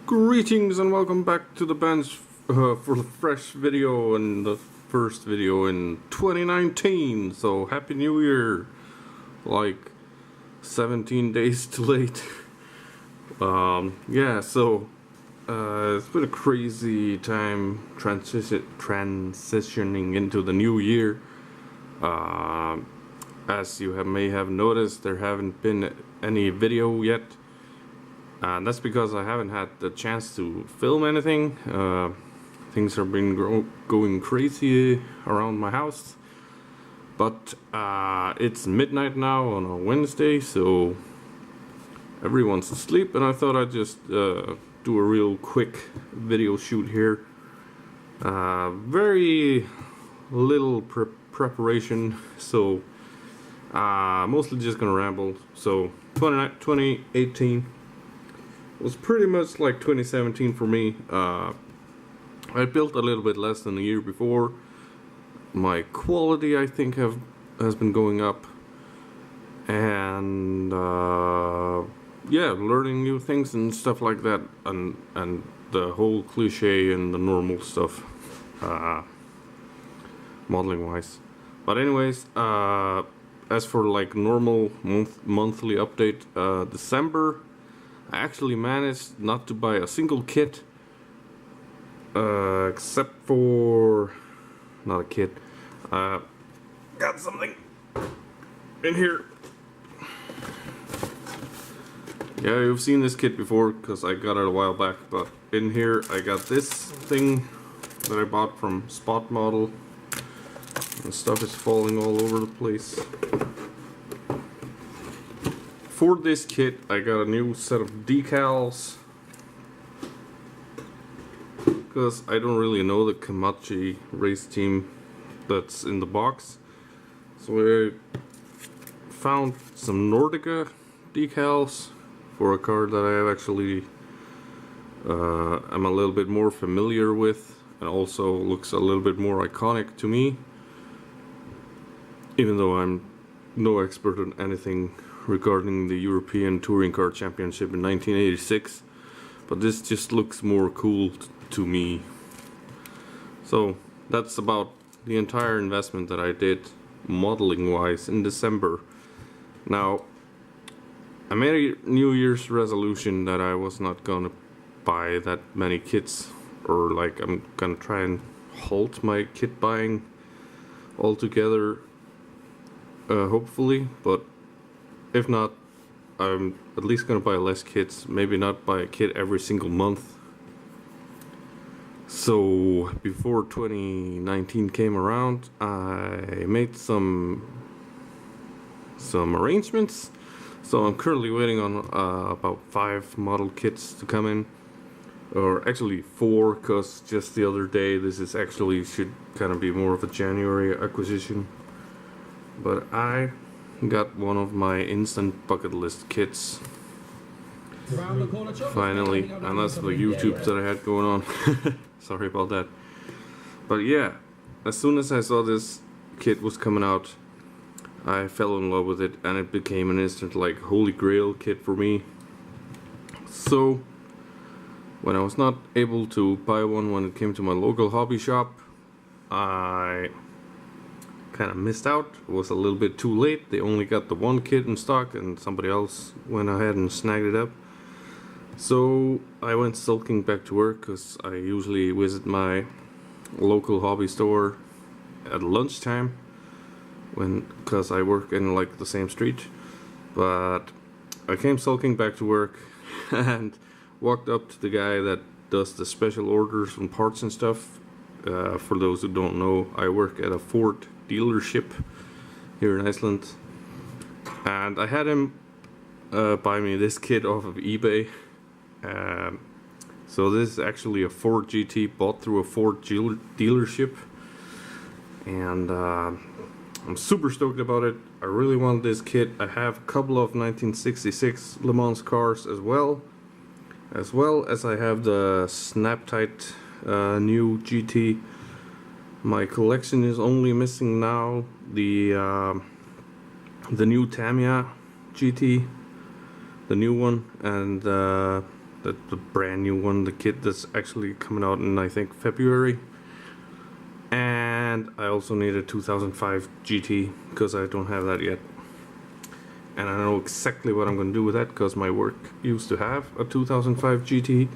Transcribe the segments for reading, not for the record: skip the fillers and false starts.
Greetings and welcome back to the bench for the fresh video and the first video in 2019. So happy new year, like 17 days too late. Yeah, so it's been a crazy time transitioning into the new year. As you may have noticed, there haven't been any video yet. And that's because I haven't had the chance to film anything. Things have been going crazy around my house. But it's midnight now on a Wednesday, so everyone's asleep, and I thought I'd just do a real quick video shoot here. Very little preparation, so mostly just gonna ramble. So 2018 was pretty much like 2017 for me. I built a little bit less than a year before. My quality, I think, has been going up, and yeah, learning new things and stuff like that, and the whole cliche and the normal stuff, modeling wise. But anyways, as for like normal monthly update, December, I actually managed not to buy a single kit, except for, not a kit, got something in here. Yeah, you've seen this kit before because I got it a while back, but in here I got this thing that I bought from Spot Model, and stuff is falling all over the place. For this kit, I got a new set of decals because I don't really know the Kamachi race team that's in the box. So I found some Nordica decals for a car that I have actually I'm a little bit more familiar with, and also looks a little bit more iconic to me, even though I'm no expert on anything regarding the European Touring Car Championship in 1986, but this just looks more cool to me. So that's about the entire investment that I did modeling wise in December. Now, I made a New Year's resolution that I was not gonna buy that many kits, or like I'm gonna try and halt my kit buying altogether, hopefully, but if not, I'm at least gonna buy less kits, maybe not buy a kit every single month. So before 2019 came around, I made some arrangements. So I'm currently waiting on about 5 model kits to come in, or actually 4, because just the other day, this is actually should kind of be more of a January acquisition, but I got one of my instant bucket list kits finally, and that's the YouTube that I had going on. Sorry about that. But yeah, as soon as I saw this kit was coming out, I fell in love with it, and it became an instant like holy grail kit for me. So when I was not able to buy one when it came to my local hobby shop, I kind of missed out. It was a little bit too late. They only got the one kit in stock, and somebody else went ahead and snagged it up. So I went sulking back to work, because I usually visit my local hobby store at lunchtime, because I work in like the same street. But I came sulking back to work and walked up to the guy that does the special orders and parts and stuff. For those who don't know, I work at a Ford dealership here in Iceland, and I had him buy me this kit off of eBay. So this is actually a Ford GT bought through a Ford dealership, and I'm super stoked about it. I really want this kit. I have a couple of 1966 Le Mans cars as well as I have the Snap-Tight new GT. My collection is only missing now the new Tamiya GT, the new one, and the brand new one, the kit that's actually coming out in, I think, February. And I also need a 2005 GT because I don't have that yet. And I know exactly what I'm going to do with that because my work used to have a 2005 GT,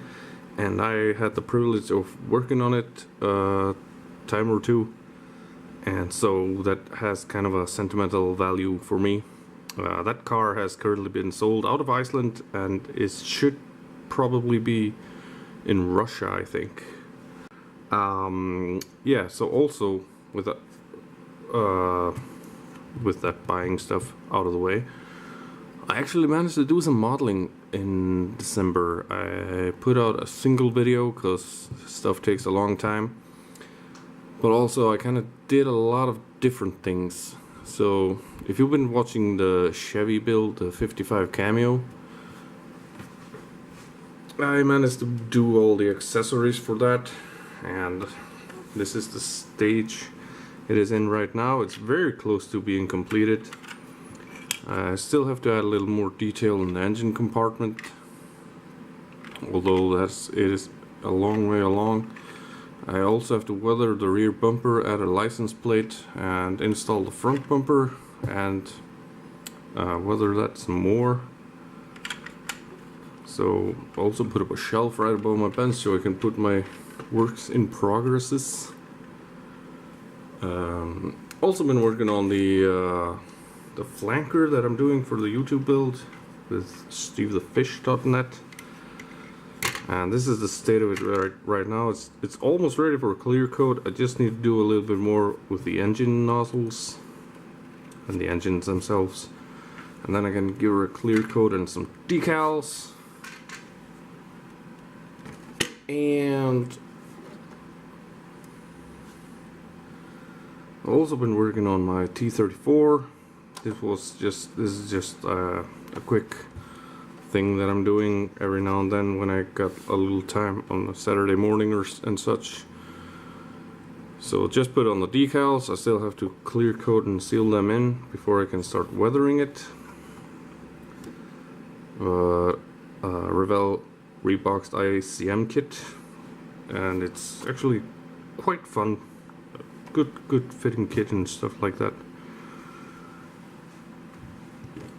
and I had the privilege of working on it a time or two, and so that has kind of a sentimental value for me. That car has currently been sold out of Iceland, and it should probably be in Russia, I think. Yeah, so also with that buying stuff out of the way, I actually managed to do some modeling in December. I put out a single video because stuff takes a long time, but also I kind of did a lot of different things. So if you've been watching the Chevy build, the 55 Cameo, I managed to do all the accessories for that, and this is the stage it is in right now. It's very close to being completed. I still have to add a little more detail in the engine compartment, although it is a long way along. I also have to weather the rear bumper, add a license plate, and install the front bumper, and weather that some more. So also put up a shelf right above my bench so I can put my works in progresses. Also been working on the flanker that I'm doing for the YouTube build with stevethefish.net, and this is the state of it right now. It's almost ready for a clear coat. I just need to do a little bit more with the engine nozzles and the engines themselves, and then I can give her a clear coat and some decals. And I've also been working on my T34. This is just a quick thing that I'm doing every now and then when I got a little time on a Saturday morning and such. So just put on the decals. I still have to clear coat and seal them in before I can start weathering it. Revell reboxed ICM kit, and it's actually quite fun. Good fitting kit and stuff like that.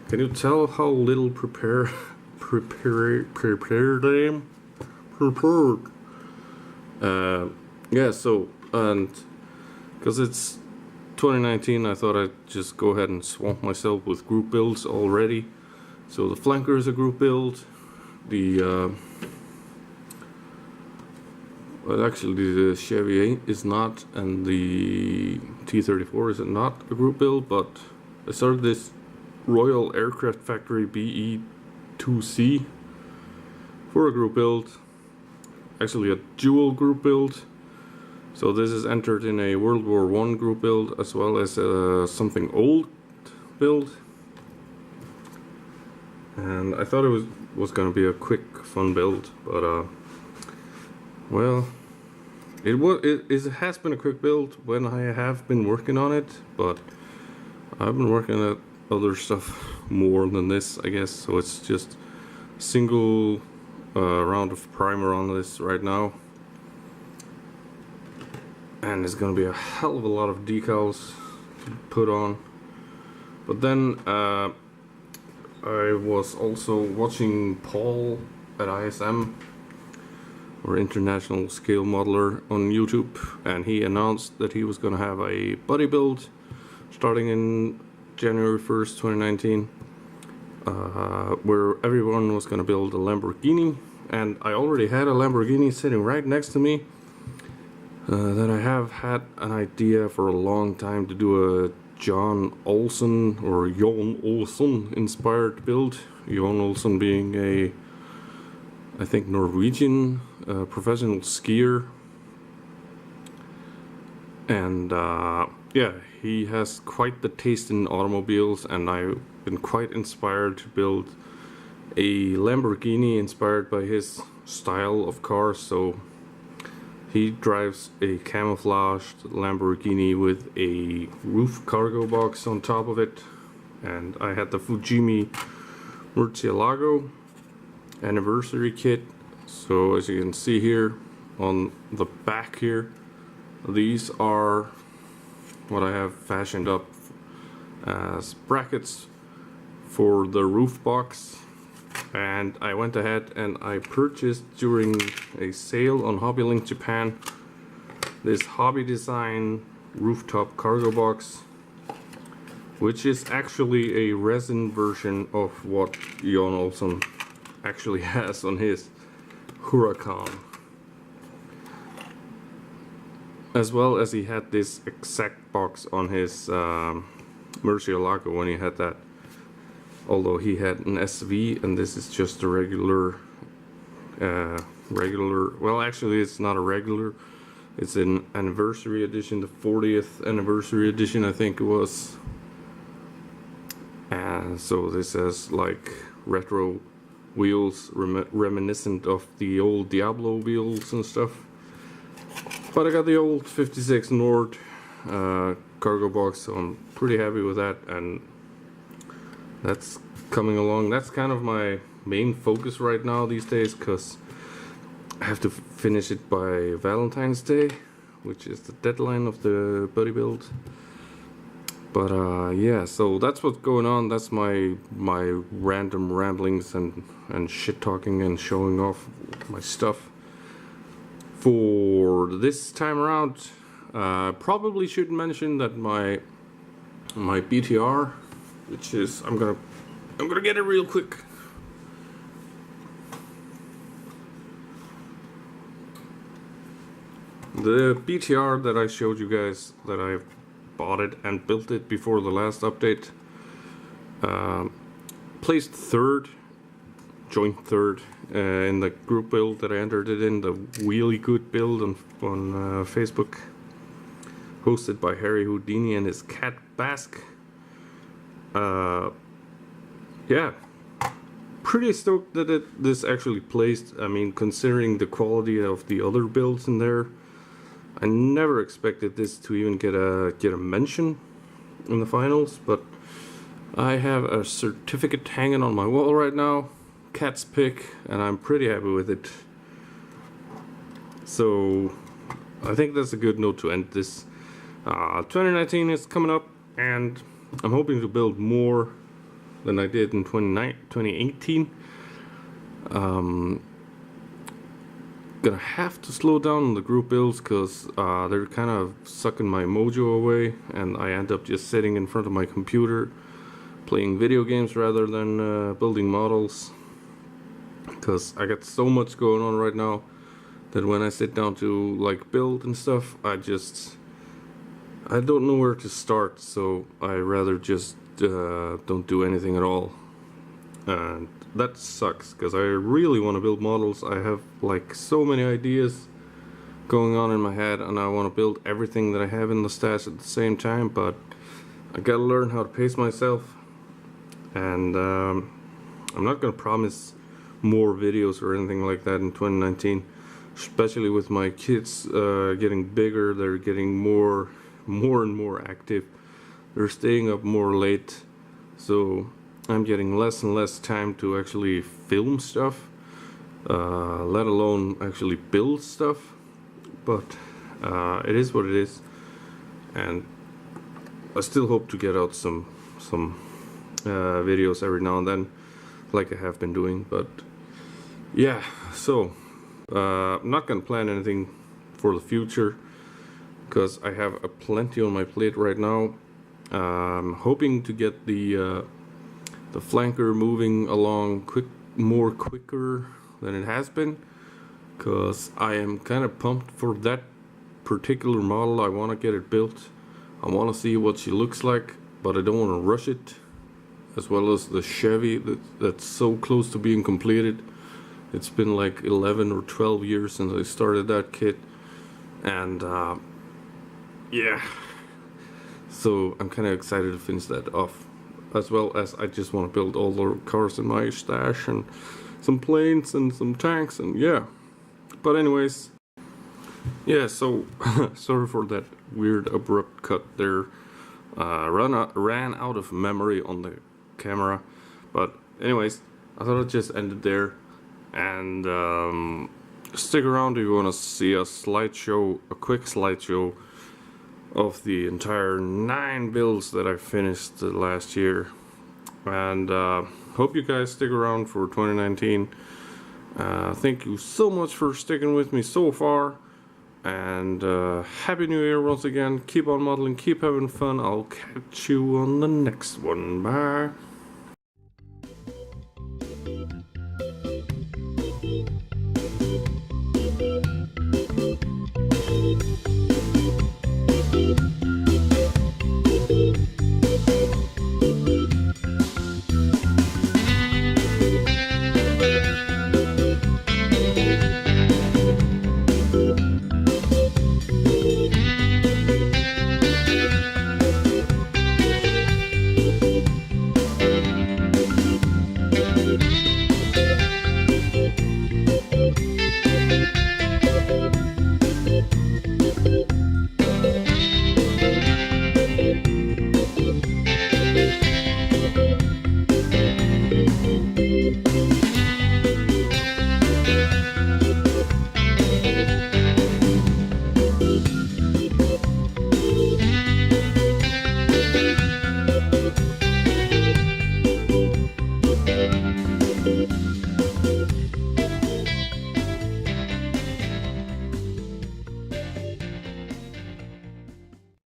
Can you tell how little prepared I am? Prepared. Yeah, so, and because it's 2019, I thought I'd just go ahead and swamp myself with group builds already. So the flanker is a group build. Well, actually the Chevy is not, and the T34 is not a group build, but I started this Royal Aircraft Factory BE2C for a group build, actually a dual group build. So this is entered in a World War I group build as well as something old build, and I thought it was going to be a quick fun build, but well, it has been a quick build when I have been working on it, but I've been working at other stuff more than this, I guess. So it's just single round of primer on this right now, and it's gonna be a hell of a lot of decals to put on. But then I was also watching Paul at ISM, or International Scale Modeler, on YouTube, and he announced that he was going to have a buddy build starting in January 1st, 2019, where everyone was going to build a Lamborghini, and I already had a Lamborghini sitting right next to me that I have had an idea for a long time to do a Jon Olsen inspired build. Jon Olsen being a, I think, Norwegian professional skier, and yeah, he has quite the taste in automobiles, and I've been quite inspired to build a Lamborghini inspired by his style of cars. So he drives a camouflaged Lamborghini with a roof cargo box on top of it, and I had the Murcielago, anniversary kit. So as you can see here on the back here, these are what I have fashioned up as brackets for the roof box, and I went ahead and I purchased during a sale on Hobbylink Japan this hobby design rooftop cargo box, which is actually a resin version of what Jon Olsson actually has on his Huracan, as well as he had this exact box on his Murcielago when he had that, although he had an SV and this is just a regular well, actually it's not a regular, it's an anniversary edition, the 40th anniversary edition I think it was. And so this has like retro wheels reminiscent of the old Diablo wheels and stuff. But I got the old 56 Nord cargo box, so I'm pretty happy with that, and that's coming along. That's kind of my main focus right now these days, because I have to finish it by Valentine's Day, which is the deadline of the buddy build. But yeah, so that's what's going on. That's my random ramblings and shit talking and showing off my stuff for this time around. Probably should mention that my BTR, which is I'm gonna get it real quick. The BTR that I showed you guys, that I bought it and built it before the last update, placed third, joint third in the group build that I entered it in, the Wheelie Good build on Facebook, hosted by Harry Houdini and his cat Basque. Yeah, pretty stoked that this actually placed. I mean, considering the quality of the other builds in there, I never expected this to even get a mention in the finals. But I have a certificate hanging on my wall right now, cat's pick, and I'm pretty happy with it. So I think that's a good note to end this. 2019 is coming up, and I'm hoping to build more than I did in 2018. Gonna have to slow down on the group builds, because they're kind of sucking my mojo away, and I end up just sitting in front of my computer playing video games rather than building models, because I got so much going on right now that when I sit down to like build and stuff, I don't know where to start, so I rather just don't do anything at all. And that sucks, because I really want to build models. I have like so many ideas going on in my head, and I want to build everything that I have in the stash at the same time, but I gotta learn how to pace myself. And I'm not gonna promise more videos or anything like that in 2019, especially with my kids getting bigger. They're getting more and more active. They're staying up more late, so I'm getting less and less time to actually film stuff, let alone actually build stuff. But it is what it is, and I still hope to get out some videos every now and then, like I have been doing. But yeah, so I'm not gonna plan anything for the future, because I have plenty on my plate right now. I'm hoping to get the flanker moving along quicker than it has been, because I am kind of pumped for that particular model. I want to get it built. I want to see what she looks like, but I don't want to rush it. As well as the Chevy that's so close to being completed. It's been like 11 or 12 years since I started that kit, and yeah, so I'm kind of excited to finish that off, as well as I just want to build all the cars in my stash, and some planes and some tanks, and yeah. But anyways, yeah, so sorry for that weird abrupt cut there. Ran out of memory on the camera, but anyways, I thought I'd just end it there. And stick around if you want to see a quick slideshow of the entire 9 builds that I finished last year. And hope you guys stick around for 2019. Thank you so much for sticking with me so far. And Happy New Year once again. Keep on modeling, keep having fun. I'll catch you on the next one. Bye.